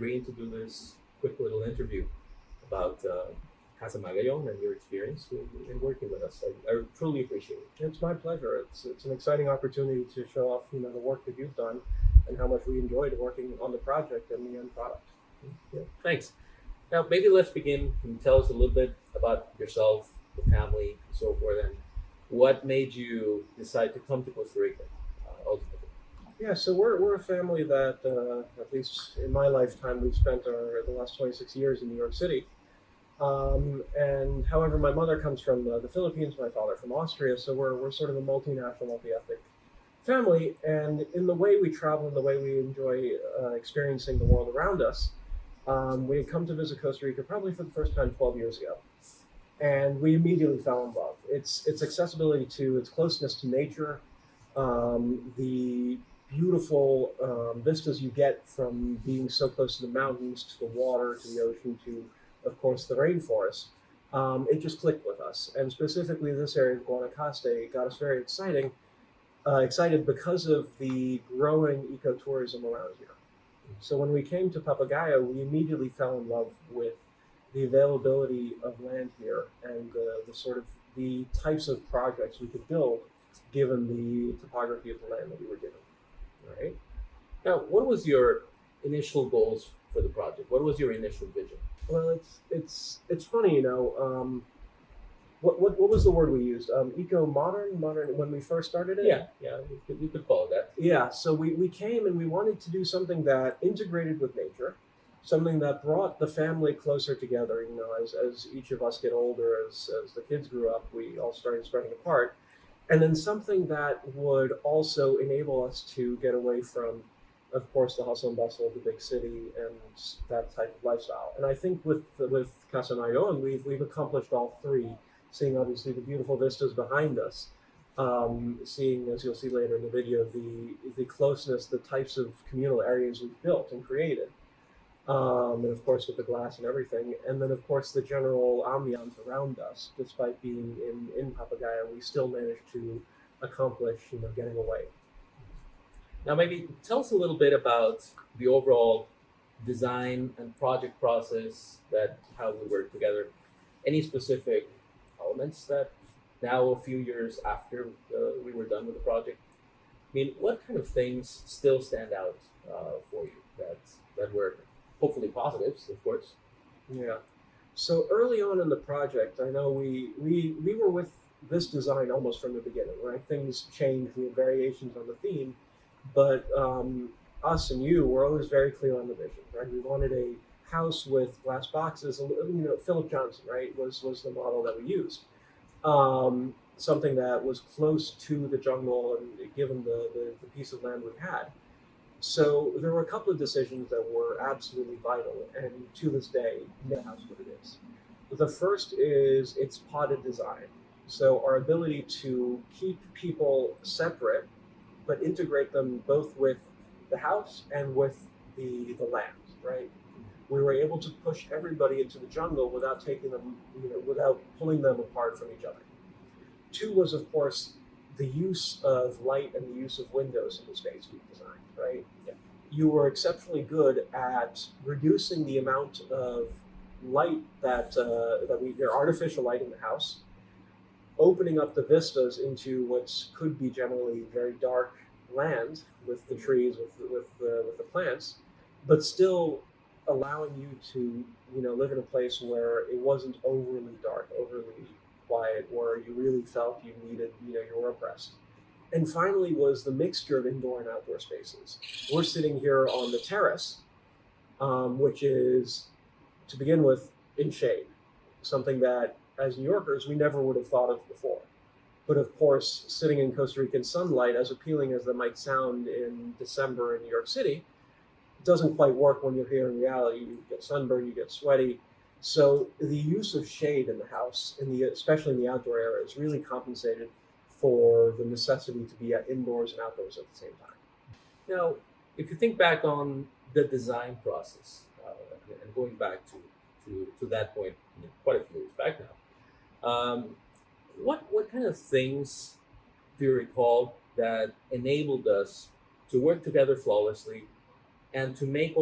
agreeing to do this quick little interview about Casa Magayon and your experience in working with us. I truly appreciate it. It's my pleasure. It's an exciting opportunity to show off, the work that you've done and how much we enjoyed working on the project and the end product. Yeah, thanks. Now, maybe let's begin. Can you tell us a little bit about yourself, the family, and so forth, and what made you decide to come to Costa Rica ultimately? Yeah, so we're a family that, at least in my lifetime, we've spent the last 26 years in New York City. And however, my mother comes from the Philippines, my father from Austria, so we're sort of a multinational, multi-ethnic family. And in the way we travel and the way we enjoy experiencing the world around us, we had come to visit Costa Rica probably for the first time 12 years ago. And we immediately fell in love. Its accessibility to, its closeness to nature, the beautiful vistas you get from being so close to the mountains, to the water, to the ocean, to, of course, the rainforest. It just clicked with us. And specifically this area of Guanacaste got us very excited because of the growing ecotourism around here. So when we came to Papagayo, we immediately fell in love with the availability of land here and the sort of the types of projects we could build given the topography of the land that we were given. All right. Now, what was your initial goals for the project? What was your initial vision? Well, it's funny, what was the word we used? Modern when we first started it? Yeah, you could call it that. Yeah, so we came and we wanted to do something that integrated with nature, something that brought the family closer together. As each of us get older, as the kids grew up, we all started spreading apart. And then something that would also enable us to get away from, of course, the hustle and bustle of the big city and that type of lifestyle. And I think with Casa Magayon, we've accomplished all three, seeing obviously the beautiful vistas behind us, seeing, as you'll see later in the video, the closeness, the types of communal areas we've built and created. And of course with the glass and everything, and then of course the general ambiance around us. Despite being in Papagayo, we still managed to accomplish, getting away. Now, maybe tell us a little bit about the overall design and project process, how we work together. Any specific elements that now, a few years after we were done with the project, what kind of things still stand out for you that were hopefully positives, of course? Yeah. So early on in the project, I know we were with this design almost from the beginning, right? Things changed, we had variations on the theme, but us and you were always very clear on the vision, right? We wanted a house with glass boxes. Philip Johnson, right, was the model that we used. Something that was close to the jungle and given the piece of land we had. So there were a couple of decisions that were absolutely vital, and to this day, the house what it is. The first is its potted design. So our ability to keep people separate, but integrate them both with the house and with the land, right? We were able to push everybody into the jungle without taking them, without pulling them apart from each other. Two was, of course, the use of light and the use of windows in the space we designed, right? Yeah. You were exceptionally good at reducing the amount of light that artificial light in the house, opening up the vistas into what could be generally very dark land with the trees, with the plants, but still allowing you to live in a place where it wasn't overly dark, overly quiet, where you really felt you needed, you were oppressed. And finally was the mixture of indoor and outdoor spaces. We're sitting here on the terrace, which is, to begin with, in shade, something that as New Yorkers we never would have thought of before. But of course, sitting in Costa Rican sunlight, as appealing as that might sound in December in New York City, doesn't quite work when you're here in reality. You get sunburned, you get sweaty. So the use of shade in the house, especially in the outdoor areas, really compensated for the necessity to be indoors and outdoors at the same time. Now, if you think back on the design process, and going back to that point, quite a few years back now, what kind of things do you recall that enabled us to work together flawlessly and to make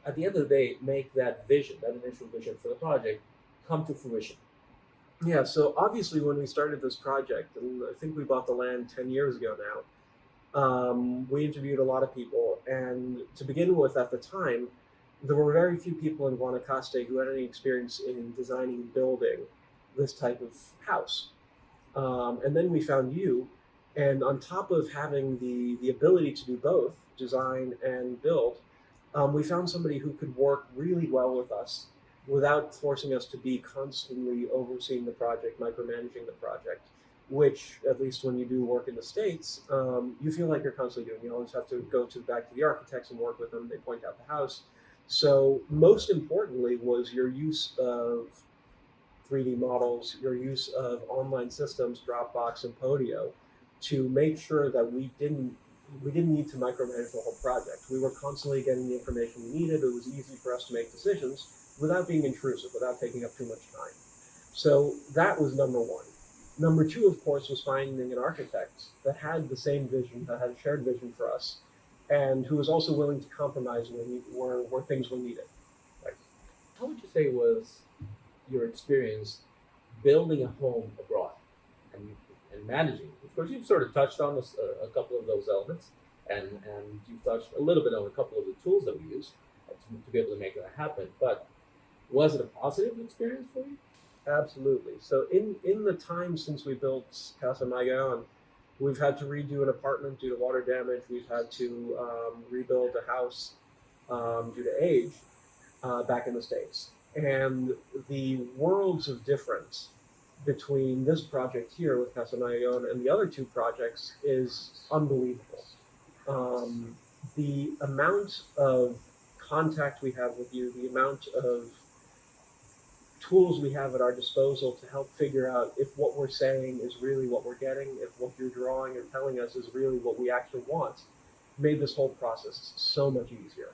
at the end of the day, make that vision, that initial vision for the project, come to fruition? Yeah, so obviously when we started this project, and I think we bought the land 10 years ago now, we interviewed a lot of people. And to begin with, at the time, there were very few people in Guanacaste who had any experience in designing and building this type of house. And then we found you, and on top of having the ability to do both design and build, we found somebody who could work really well with us without forcing us to be constantly overseeing the project, micromanaging the project, which, at least when you do work in the States, you feel like you're constantly doing. You always have to go back to the architects and work with them. They point out the house. So most importantly was your use of 3D models, your use of online systems, Dropbox and Podio, to make sure that we didn't need to micromanage the whole project. We were constantly getting the information we needed. It was easy for us to make decisions without being intrusive, without taking up too much time. So that was number one. Number two, of course, was finding an architect that had the same vision, that had a shared vision for us, and who was also willing to compromise where things were needed. Right. How would you say was your experience building a home abroad and, and managing? Of course, you've sort of touched on this, a couple of those elements, and you've touched a little bit on a couple of the tools that we use to be able to make that happen. But was it a positive experience for you? Absolutely. So in the time since we built Casa Magayon, we've had to redo an apartment due to water damage. We've had to rebuild a house due to age back in the States. And the worlds of difference between this project here with Casa Magayon and the other two projects is unbelievable. The amount of contact we have with you, the amount of tools we have at our disposal to help figure out if what we're saying is really what we're getting, if what you're drawing and telling us is really what we actually want, made this whole process so much easier.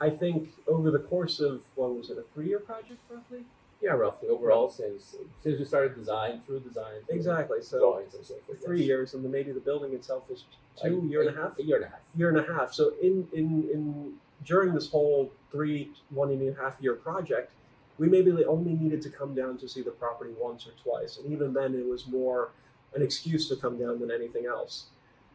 I think over the course of, what was it, a 3-year project roughly? Yeah, roughly overall, since we started design, through Exactly. So drawings and so forth. 3 years, and then maybe the building itself was two, year and a half? A year and a half. Year and a half. So in during this whole 1.5 year project, we maybe only needed to come down to see the property once or twice. And even then it was more an excuse to come down than anything else.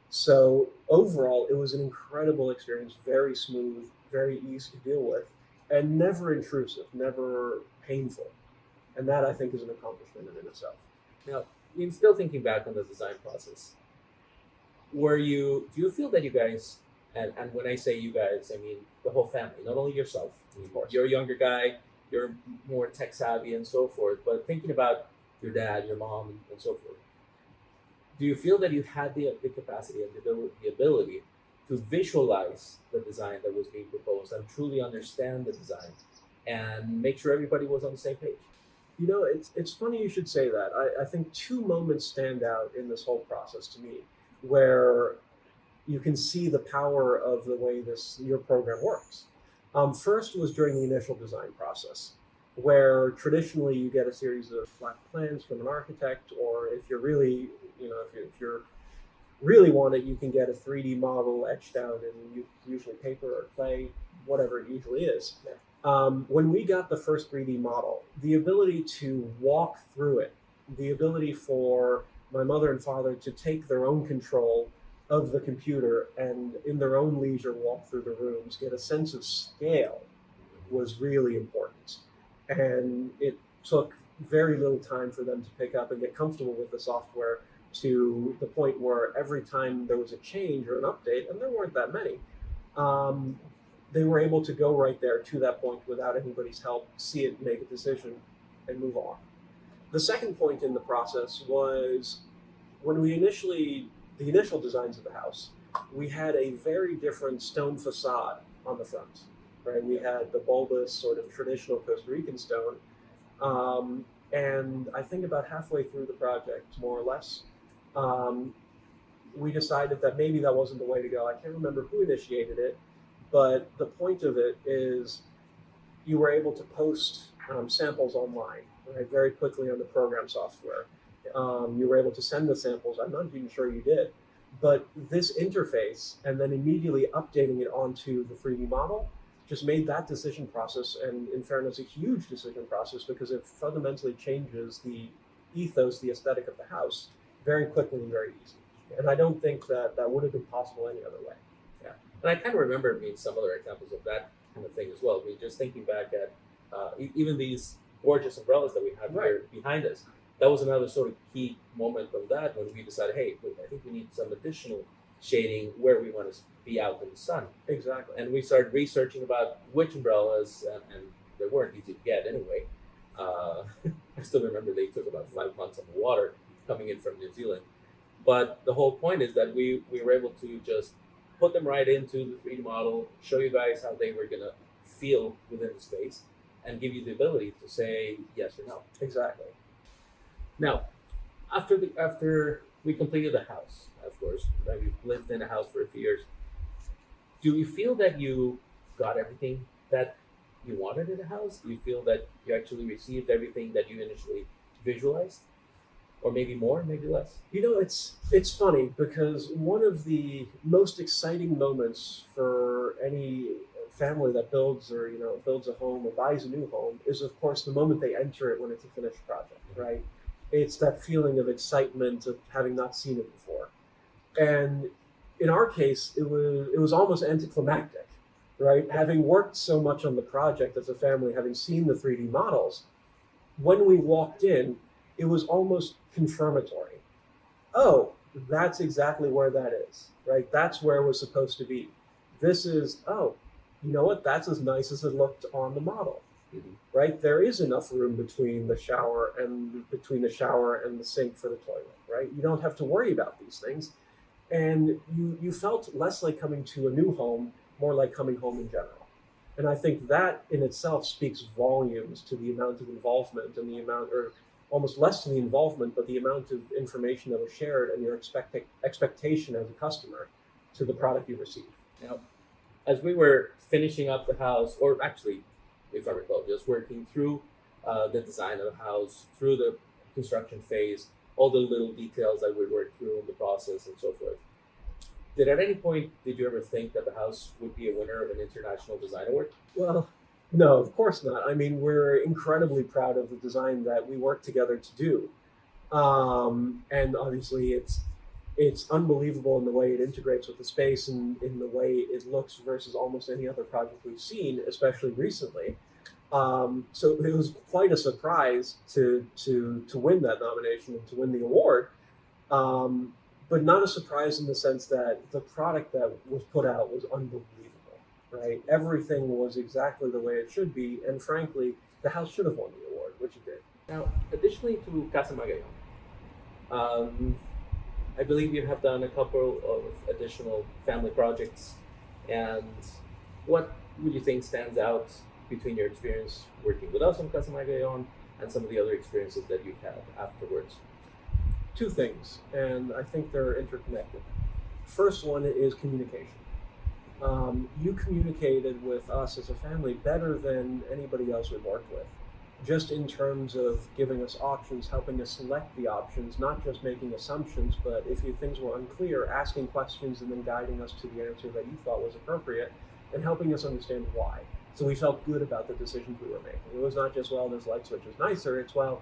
So overall, it was an incredible experience, very smooth, very easy to deal with, and never intrusive, never painful. And that, I think, is an accomplishment in itself. Now, in still thinking back on the design process, do you feel that you guys, and when I say you guys, I mean the whole family, not only yourself, Of course. you're a younger guy, you're more tech savvy and so forth, but thinking about your dad, your mom, and so forth, do you feel that you had the capacity and the ability to visualize the design that was being proposed and truly understand the design and make sure everybody was on the same page? You know, it's funny you should say that. I think two moments stand out in this whole process to me, where you can see the power of the way your program works. First was during the initial design process, where traditionally you get a series of flat plans from an architect, or if you're really, if you're really want it, you can get a 3D model etched out in usually paper or clay, whatever it usually is. When we got the first 3D model, the ability to walk through it, the ability for my mother and father to take their own control of the computer and in their own leisure walk through the rooms, get a sense of scale, was really important. And it took very little time for them to pick up and get comfortable with the software, to the point where every time there was a change or an update, and there weren't that many, they were able to go right there to that point without anybody's help, see it, make a decision, and move on. The second point in the process was when the initial designs of the house, we had a very different stone facade on the front, right? We had the bulbous sort of traditional Costa Rican stone. And I think about halfway through the project, more or less, we decided that maybe that wasn't the way to go. I can't remember who initiated it, but the point of it is you were able to post samples online, right, very quickly on the program software. You were able to send the samples. I'm not even sure you did. But this interface, and then immediately updating it onto the 3D model, just made that decision process, and in fairness, a huge decision process, because it fundamentally changes the ethos, the aesthetic of the house very quickly and very easy. And I don't think that would have been possible any other way. Yeah, and I kind of remember some other examples of that kind of thing as well. Just thinking back at even these gorgeous umbrellas that we have here behind us. That was another sort of key moment of that, when we decided, hey, I think we need some additional shading where we want to be out in the sun. Exactly. And we started researching about which umbrellas, and they weren't easy to get anyway. I still remember they took about 5 months on the water coming in from New Zealand. But the whole point is that we were able to just put them right into the 3D model, show you guys how they were going to feel within the space, and give you the ability to say yes or no. Exactly. Now, after we completed the house, of course, right, we've lived in a house for a few years. Do you feel that you got everything that you wanted in a house? Do you feel that you actually received everything that you initially visualized? Or maybe more, maybe less? It's funny, because one of the most exciting moments for any family that builds a home or buys a new home is, of course, the moment they enter it when it's a finished project, right? It's that feeling of excitement of having not seen it before. And in our case, it was almost anticlimactic, right? Having worked so much on the project as a family, having seen the 3D models, when we walked in, it was almost confirmatory. Oh, that's exactly where that is, right? That's where it was supposed to be. This is, oh, you know what? That's as nice as it looked on the model, right? There is enough room between the shower and the sink for the toilet, right? You don't have to worry about these things. And you felt less like coming to a new home, more like coming home in general. And I think that in itself speaks volumes to the amount of involvement and the amount, or almost less to the involvement, but the amount of information that was shared and your expectation as a customer to the product you receive. Now, as we were finishing up the house, or actually, if I recall, just working through the design of the house, through the construction phase, all the little details that we worked through in the process and so forth, did you ever think that the house would be a winner of an international design award? Well, no, of course not. I mean, we're incredibly proud of the design that we worked together to do. And obviously it's unbelievable in the way it integrates with the space and in the way it looks versus almost any other project we've seen, especially recently. So it was quite a surprise to win that nomination and to win the award. But not a surprise in the sense that the product that was put out was unbelievable. Right? Everything was exactly the way it should be, and frankly, the house should have won the award, which it did. Now, additionally to Casa Magayon, I believe you have done a couple of additional family projects, and what would you think stands out between your experience working with us on Casa Magayon and some of the other experiences that you've had afterwards? Two things, and I think they're interconnected. First one is communication. You communicated with us as a family better than anybody else we've worked with, just in terms of giving us options, helping us select the options, not just making assumptions, but if things were unclear, asking questions and then guiding us to the answer that you thought was appropriate and helping us understand why. So we felt good about the decisions we were making. It was not just, well, this light switch is nicer. It's, well,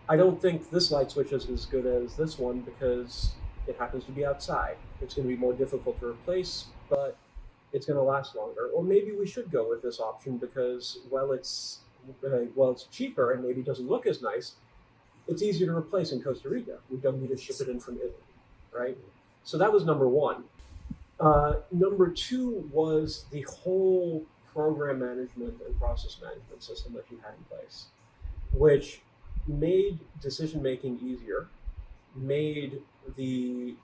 I don't think this light switch is as good as this one because it happens to be outside. It's going to be more difficult to replace, but it's going to last longer. Or maybe we should go with this option because, it's cheaper and maybe doesn't look as nice. It's easier to replace in Costa Rica. We don't need to ship it in from Italy, right? So that was number one. Number two was the whole program management and process management system that you had in place, which made decision-making easier, made the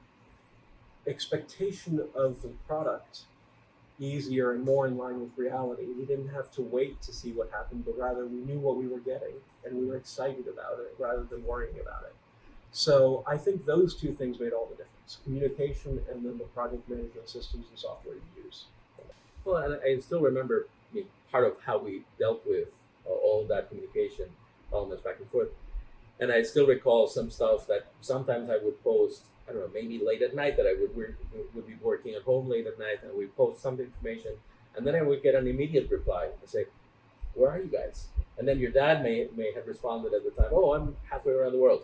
expectation of the product easier and more in line with reality. We didn't have to wait to see what happened, but rather we knew what we were getting and we were excited about it rather than worrying about it. So I think those two things made all the difference: communication and then the project management systems and software you use. Well, and I still remember part of how we dealt with all of that communication elements back and forth. And I still recall some stuff that sometimes I would post, I don't know, maybe late at night, that I would be working at home late at night, and we post some information, And then I would get an immediate reply and say, "Where are you guys?" And then your dad may have responded at the time, "Oh, I'm halfway around the world."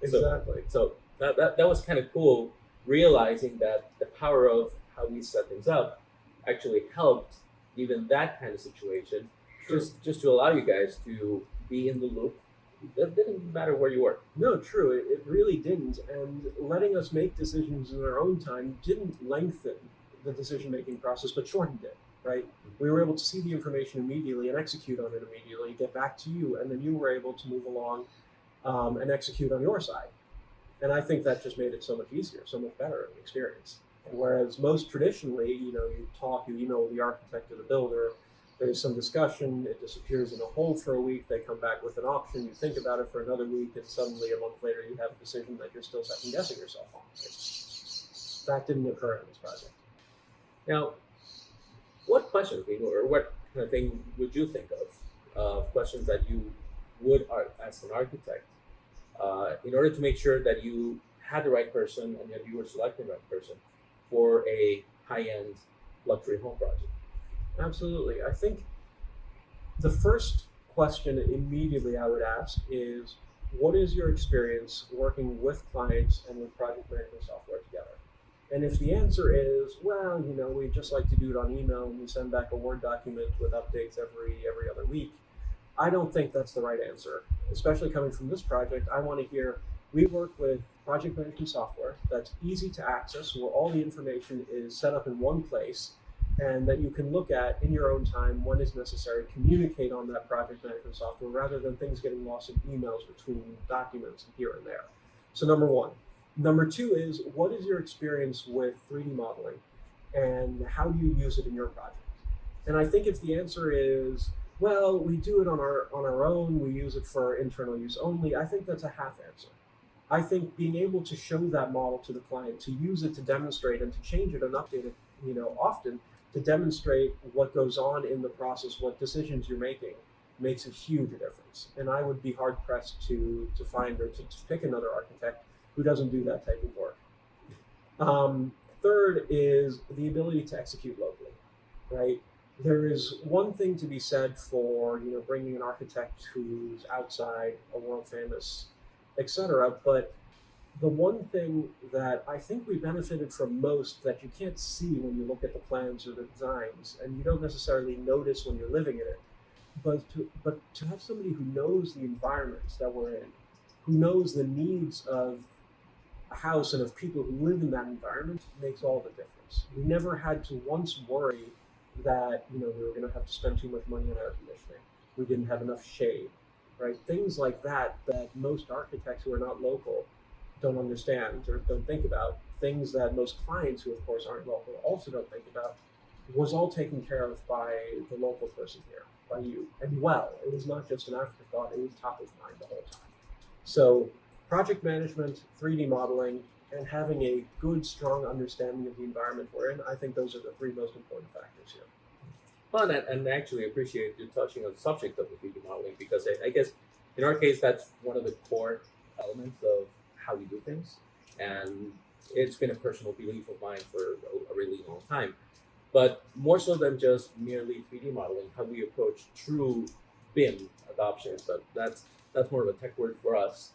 Exactly. So that was kind of cool, realizing that the power of how we set things up actually helped even that kind of situation, True. just to allow you guys to be in the loop. It didn't matter where you were. No, true. It really didn't. And letting us make decisions in our own time didn't lengthen the decision making process, but shortened it, right? We were able to see the information immediately and execute on it immediately, get back to you, and then you were able to move along and execute on your side. And I think that just made it so much easier, so much better of an experience. Whereas most traditionally, you email the architect or the builder, there's some discussion, it disappears in a hole for a week, they come back with an option, you think about it for another week, and suddenly a month later you have a decision that you're still second guessing yourself on. That didn't occur in this project. Now, what questions, or what kind of thing would you think of questions that you would ask an architect in order to make sure that you had the right person and that you were selecting the right person for a high-end luxury home project? Absolutely. I think the first question immediately I would ask is, what is your experience working with clients and with project management software together? And if the answer is, well, we just like to do it on email and we send back a Word document with updates every other week, I don't think that's the right answer. Especially coming from this project, I want to hear, we work with project management software that's easy to access, where all the information is set up in one place and that you can look at in your own time when it's necessary, communicate on that project management software rather than things getting lost in emails between documents here and there. So number one. Number two is, what is your experience with 3D modeling and how do you use it in your project? And I think if the answer is, well, we do it on our own, we use it for internal use only, I think that's a half answer. I think being able to show that model to the client, to use it to demonstrate and to change it and update it, often to demonstrate what goes on in the process, what decisions you're making, makes a huge difference. And I would be hard pressed to find or to pick another architect who doesn't do that type of work. Third is the ability to execute locally, right? There is one thing to be said for bringing an architect who's outside, a world famous, etc. But the one thing that I think we benefited from most that you can't see when you look at the plans or the designs, and you don't necessarily notice when you're living in it, but to have somebody who knows the environments that we're in, who knows the needs of a house and of people who live in that environment, makes all the difference. We never had to once worry that we were going to have to spend too much money on air conditioning. We didn't have enough shade, right? Things like that most architects who are not local don't understand or don't think about. Things that most clients who of course aren't local also don't think about, was all taken care of by the local person here, by you. And it was not just an afterthought, it was top of mind the whole time. So project management, 3D modeling, and having a good, strong understanding of the environment we're in, I think those are the three most important factors here. Well, and I actually appreciate you touching on the subject of the 3D modeling, because I guess in our case, that's one of the core elements of how we do things. And it's been a personal belief of mine for a really long time. But more so than just merely 3D modeling, how we approach true BIM adoption. But that's more of a tech word for us.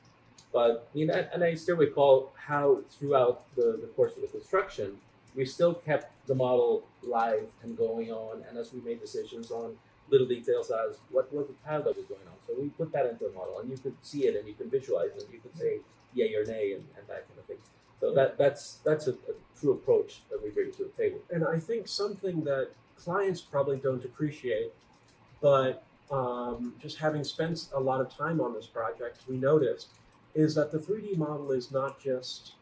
But and I still recall how throughout the course of the construction, we still kept the model live and going on. And as we made decisions on little details as what was the tile that was going on, so we put that into a model, and you could see it and you could visualize it, and you could say yay or nay and that kind of thing. So that's a true approach that we bring to the table. And I think something that clients probably don't appreciate, but just having spent a lot of time on this project, we noticed is that the 3D model is not just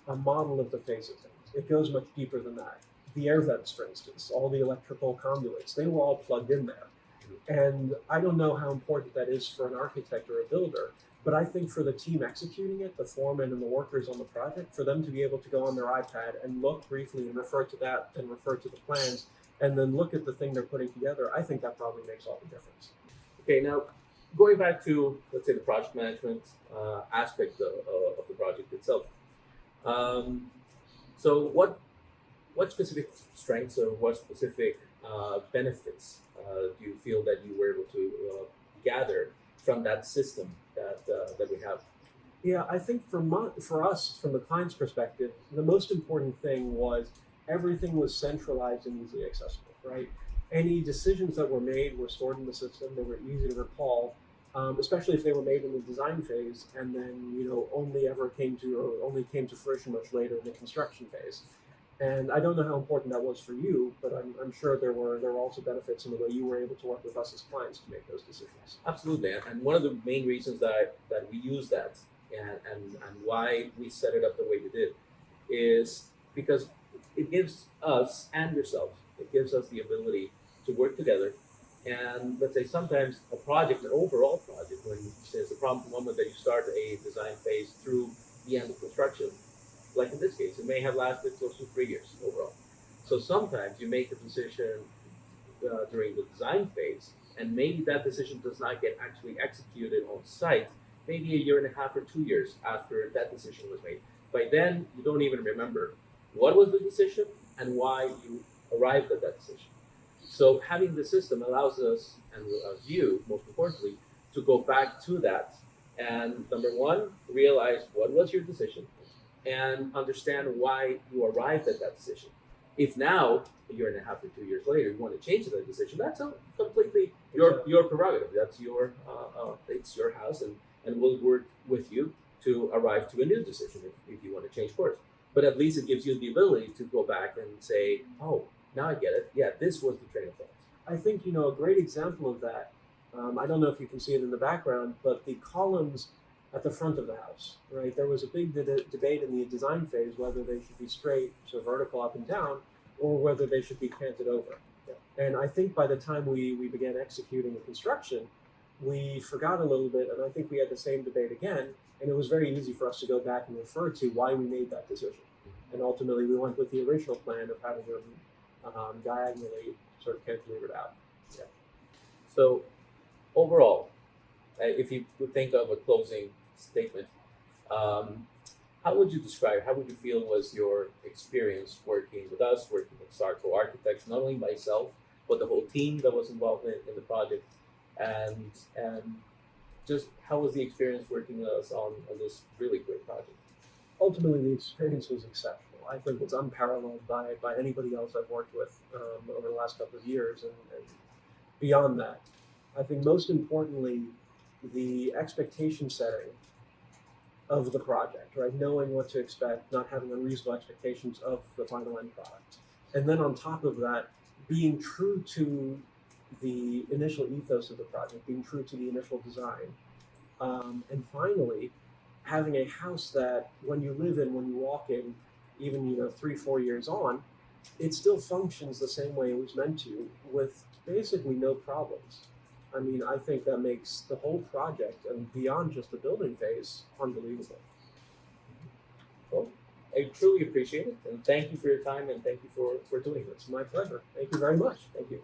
a model of the face of things. It goes much deeper than that. The air vents, for instance, all the electrical conduits, they were all plugged in there. And I don't know how important that is for an architect or a builder, but I think for the team executing it, the foreman and the workers on the project, for them to be able to go on their iPad and look briefly and refer to that and refer to the plans and then look at the thing they're putting together, I think that probably makes all the difference. Okay, now going back to, let's say, the project management aspect of the project itself. So what specific strengths or what specific benefits do you feel that you were able to gather from that system that we have? Yeah, I think for us, from the client's perspective, the most important thing was everything was centralized and easily accessible, right? Any decisions that were made were stored in the system. They were easy to recall, especially if they were made in the design phase and then only came to fruition much later in the construction phase. And I don't know how important that was for you, but I'm sure there were also benefits in the way you were able to work with us as clients to make those decisions. Absolutely, and one of the main reasons that we use that and why we set it up the way we did is because it gives us and yourself, it gives us the ability to work together. And let's say sometimes an overall project, when there's the moment that you start a design phase through the end of construction, like in this case, it may have lasted close to 3 years overall. So sometimes you make a decision during the design phase, and maybe that decision does not get actually executed on site, maybe a year and a half or 2 years after that decision was made. By then, you don't even remember what was the decision and why you arrived at that decision. So having the system allows us, and allows you, most importantly, to go back to that and, number one, realize what was your decision and understand why you arrived at that decision. If now, a year and a half or 2 years later, you want to change that decision, that's completely your prerogative. That's it's your house, and we'll work with you to arrive to a new decision if you want to change course. But at least it gives you the ability to go back and say, oh, now I get it. Yeah, this was the train of thought. I think a great example of that. I don't know if you can see it in the background, but the columns at the front of the house, right? There was a big debate in the design phase whether they should be straight, so vertical up and down, or whether they should be canted over. Yeah. And I think by the time we began executing the construction, we forgot a little bit, and I think we had the same debate again, and it was very easy for us to go back and refer to why we made that decision. And ultimately, we went with the original plan of having them diagonally sort of cantilevered out. Yeah. So overall, if you would think of a closing statement, how would you feel was your experience working with us, working with SARCO Architects, not only myself, but the whole team that was involved in the project, and just how was the experience working with us on this really great project? Ultimately, the experience was exceptional. I think it's unparalleled by anybody else I've worked with over the last couple of years, and beyond that. I think most importantly, the expectation setting of the project, right? Knowing what to expect, not having unreasonable expectations of the final end product. And then on top of that, being true to the initial ethos of the project, being true to the initial design. And finally, having a house that when you live in, when you walk in, even 3-4 years on, it still functions the same way it was meant to, with basically no problems. I mean, I think that makes the whole project, and beyond just the building phase, unbelievable. Well, I truly appreciate it, and thank you for your time, and thank you for doing this. It's my pleasure. Thank you very much. Thank you.